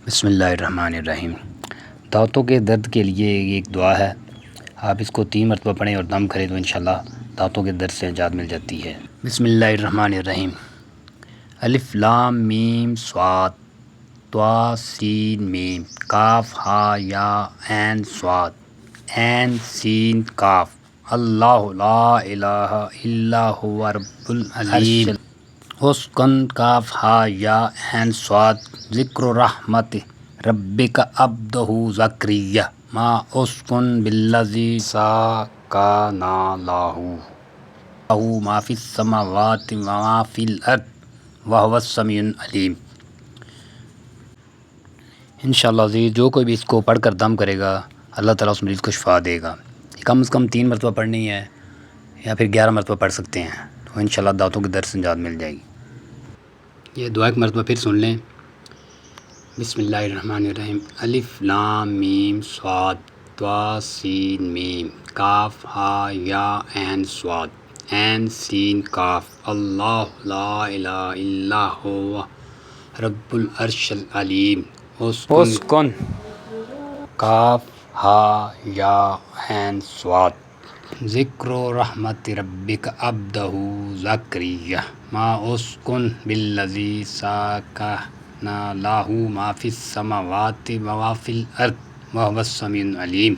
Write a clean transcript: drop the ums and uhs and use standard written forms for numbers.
بسم اللہ الرحمن الرحیم۔ دانتوں کے درد کے لیے یہ ایک دعا ہے، آپ اس کو 3 مرتبہ پڑھیں اور دم کریں تو انشاءاللہ دانتوں کے درد سے نجات مل جاتی ہے۔ بسم اللہ الرحمن الرحیم۔ الف لام میم صاد طا سین میم کاف ہا یا عین صاد عین سین کاف اللہ لا الہ الا هو رب العرش اسکن کاف ہا یا عین صاد ذکر رحمت ربک عبدہ زکریا ما اسکن بالذی ساکنا لاہو ما فی السماوات وما فی الارض وہو السمیع العلیم۔ انشاءاللہ عزیز جو کوئی بھی اس کو پڑھ کر دم کرے گا اللہ تعالیٰ اس مریض کو شفا دے گا۔ کم از کم 3 مرتبہ پڑھنی ہے یا پھر 11 مرتبہ پڑھ سکتے ہیں تو انشاءاللہ دانتوں کے درد سے نجات مل جائے گی۔ یہ دعا ایک مرتبہ پھر سن لیں۔ بسم اللہ الرحمن الرحیم۔ الف لام میم صاد طا سین میم کاف ہا یا عین صاد عین سین کاف اللہ لا الہ الا هو رب العرش العلیم۔ اسکن کاف ہا یا عین صاد ذکر رحمت ربک عبدہ زکریا ما اسکن بالذی ساکنا لاہو ما فی السماوات وما فی الارض وہو السمیع العلیم۔